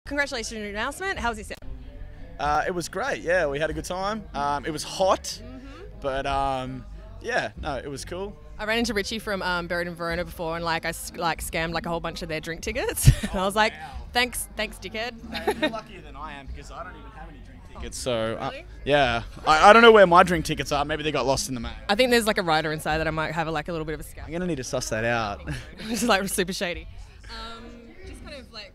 congratulations on your announcement. How was it sound? It was great. Yeah, we had a good time. It was hot, but yeah, no, it was cool. I ran into Richie from Buried in Verona before, and I scammed a whole bunch of their drink tickets. And I was like, wow. thanks, dickhead. You're luckier than I am because I don't even have any drink tickets. So Really? yeah, I don't know where my drink tickets are. Maybe they got lost in the mail. I think there's a rider inside that I might have a little bit of a scam. I'm gonna need to suss that out. It's super shady. Just kind of a bit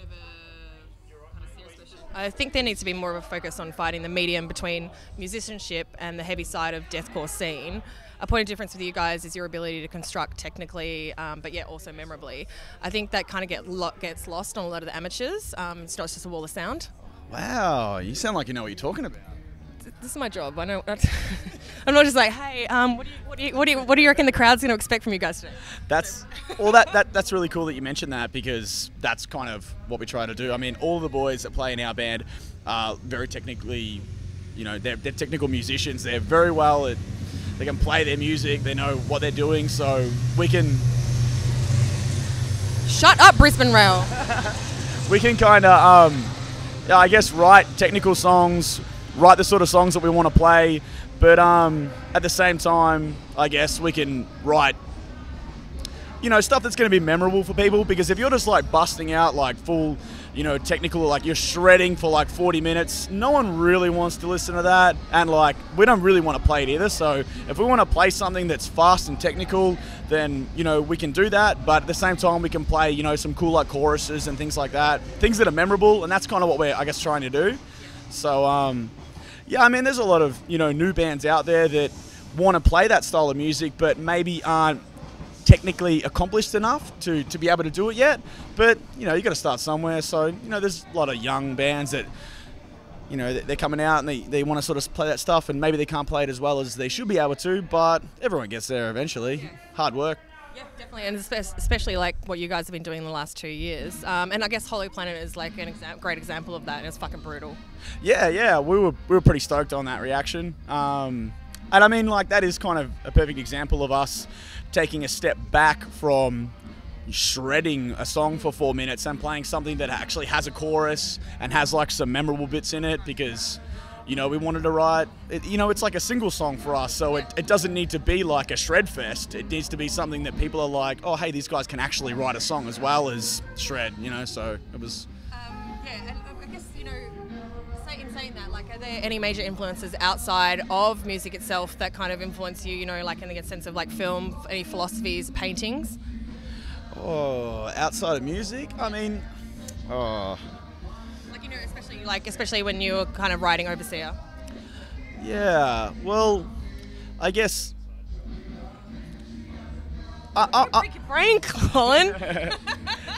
of a kind of serious question. I think there needs to be more of a focus on finding the medium between musicianship and the heavy side of deathcore scene. A point of difference with you guys is your ability to construct technically, but yet also memorably. I think that kind of gets lost on a lot of the amateurs. It's not just a wall of sound. Wow, you sound like you know what you're talking about. This is my job. I know. I'm not just like, hey, what do you reckon the crowd's going to expect from you guys today? That's really cool that you mentioned that because that's kind of what we try to do. I mean, all the boys that play in our band are very technically, they're technical musicians. They're very well at. They can play their music. They know what they're doing, so we can. Shut up, Brisbane Rail. We can kind of, I guess, write technical songs, write the sort of songs that we want to play, but at the same time, I guess we can write, stuff that's going to be memorable for people. Because if you're just busting out full, technical, you're shredding for 40 minutes, no one really wants to listen to that, and we don't really want to play it either. So if we want to play something that's fast and technical, then we can do that. But at the same time, we can play some cool choruses and things like that, things that are memorable, and that's kind of what we're trying to do. So yeah, I mean, there's a lot of new bands out there that want to play that style of music, but maybe aren't technically accomplished enough to be able to do it yet. But you got to start somewhere. So there's a lot of young bands that they're coming out and they want to sort of play that stuff, and maybe they can't play it as well as they should be able to, but everyone gets there eventually. Yeah. Hard work. Yeah, definitely, and especially what you guys have been doing in the last 2 years. And I guess Hollow Planet is a great example of that, and it's fucking brutal. Yeah, we were pretty stoked on that reaction. And I mean, that is kind of a perfect example of us taking a step back from shredding a song for 4 minutes and playing something that actually has a chorus and has some memorable bits in it, because we wanted to write it, it's like a single song for us, so it doesn't need to be like a shred fest. It needs to be something that people are like, oh hey, these guys can actually write a song as well as shred, so it was yeah. And I guess in saying that, are there any major influences outside of music itself that kind of influence you, in the sense of film, any philosophies, paintings? Oh, outside of music? I mean, especially when you're kind of writing overseer. Yeah, well, I guess Break your brain, Colin.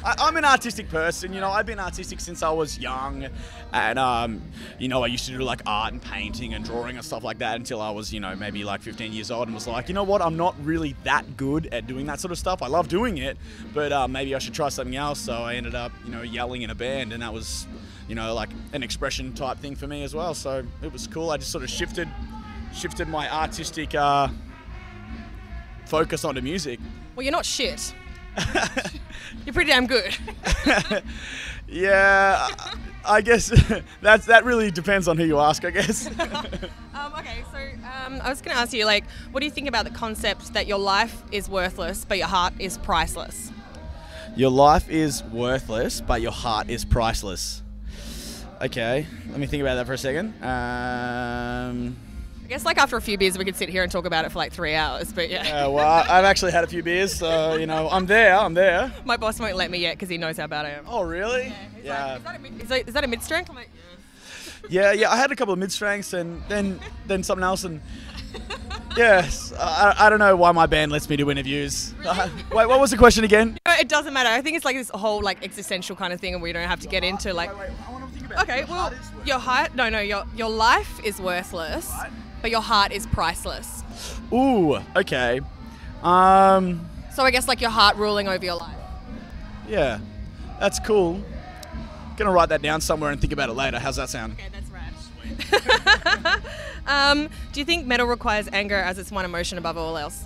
I'm an artistic person, I've been artistic since I was young, and I used to do art and painting and drawing and stuff like that until I was maybe 15 years old, and was like, what, I'm not really that good at doing that sort of stuff. I love doing it, but maybe I should try something else. So I ended up yelling in a band, and that was an expression type thing for me as well. So it was cool. I just sort of shifted my artistic focus onto music. Well, you're not shit. You're pretty damn good. Yeah, I guess that really depends on who you ask, I guess. Okay, so I was going to ask you, what do you think about the concept that your life is worthless, but your heart is priceless? Your life is worthless, but your heart is priceless. Okay, let me think about that for a second. I guess after a few beers we could sit here and talk about it for 3 hours, but yeah. Yeah, well, I've actually had a few beers, so I'm there. My boss won't let me yet because he knows how bad I am. Oh really? Yeah. Is that a mid-strength? I'm like, yeah. I had a couple of mid-strengths and then something else, and yes, I don't know why my band lets me do interviews. Really? Wait, what was the question again? It doesn't matter. I think it's this whole existential kind of thing, and we don't have to get into Wait, I want to think about it. Okay, well, your life is worthless. Right. But your heart is priceless. Ooh, okay. So I guess your heart ruling over your life. Yeah, that's cool. Gonna write that down somewhere and think about it later. How's that sound? Okay, that's rad. Do you think metal requires anger as its one emotion above all else?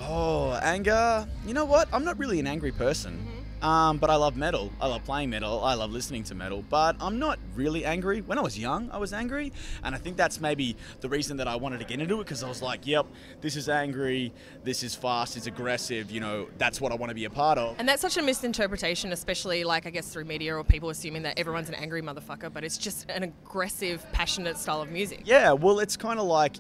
Oh, anger. You know what? I'm not really an angry person. But I love metal. I love playing metal. I love listening to metal. But I'm not really angry. When I was young, I was angry. And I think that's maybe the reason that I wanted to get into it, because I was like, yep, this is angry, this is fast, it's aggressive, you know, that's what I want to be a part of. And that's such a misinterpretation, especially like I guess through media or people assuming that everyone's an angry motherfucker, but it's just an aggressive, passionate style of music. Yeah, well, it's kind of like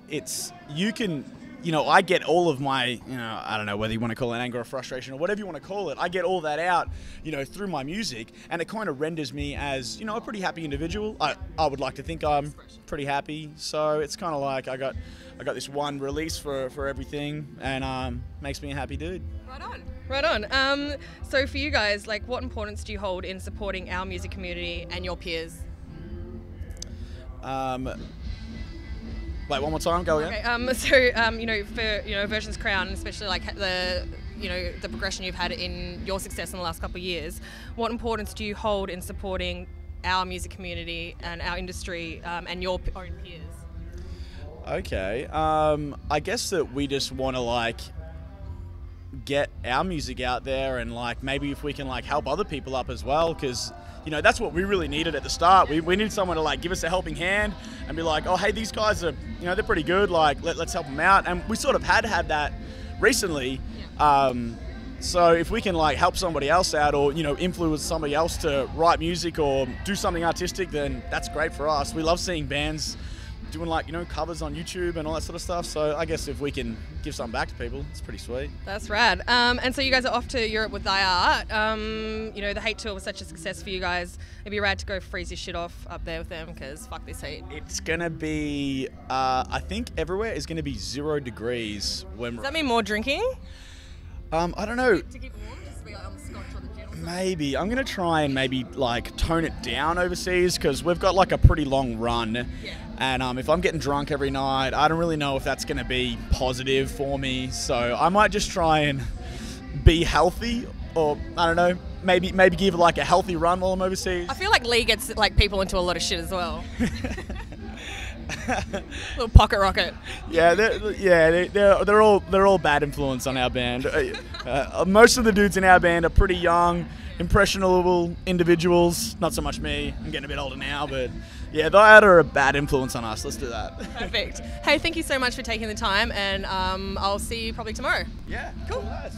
you know, I get all of my, you know, I don't know whether you want to call it anger or frustration or whatever you want to call it. I get all that out, you know, through my music, and it kind of renders me as, you know, a pretty happy individual. I would like to think I'm pretty happy. So it's kind of like I got this one release for everything, and makes me a happy dude. Right on. Right on. So for you guys, like, what importance do you hold in supporting our music community and your peers? Wait, one more time, go again. Okay, so, you know, for, you know, Aversions Crown, especially like the, you know, the progression you've had in your success in the last couple of years, what importance do you hold in supporting our music community and our industry and your own peers? Okay, I guess that we just want to, like, get our music out there, and, like, maybe if we can, like, help other people up as well, because, you know, that's what we really needed at the start. We needed someone to, like, give us a helping hand and be like, oh, hey, these guys are, you know, they're pretty good, like, let's help them out. And we sort of had that recently. So if we can, like, help somebody else out, or, you know, influence somebody else to write music or do something artistic, then that's great for us. We love seeing bands doing, like, you know, covers on YouTube and all that sort of stuff. So I guess if we can give something back to people, it's pretty sweet. That's rad. And so you guys are off to Europe with Thy Art. You know, the Hate Tour was such a success for you guys. It'd be rad to go freeze your shit off up there with them, because fuck this heat. It's going to be, I think everywhere is going to be 0 degrees. When Does that mean more drinking? I don't know. To keep warm, just to be like on the scotch or the gin or something? Maybe. I'm going to try and maybe, like, tone it down overseas, because we've got, like, a pretty long run. Yeah. And if I'm getting drunk every night, I don't really know if that's going to be positive for me. So I might just try and be healthy, or, I don't know, maybe give, like, a healthy run while I'm overseas. I feel like Lee gets, like, people into a lot of shit as well. Little pocket rocket. Yeah, they're all bad influence on our band. Most of the dudes in our band are pretty young, impressionable individuals. Not so much me. I'm getting a bit older now, but yeah, they are a bad influence on us. Let's do that. Perfect. Hey, thank you so much for taking the time, and I'll see you probably tomorrow. Yeah, cool. Nice.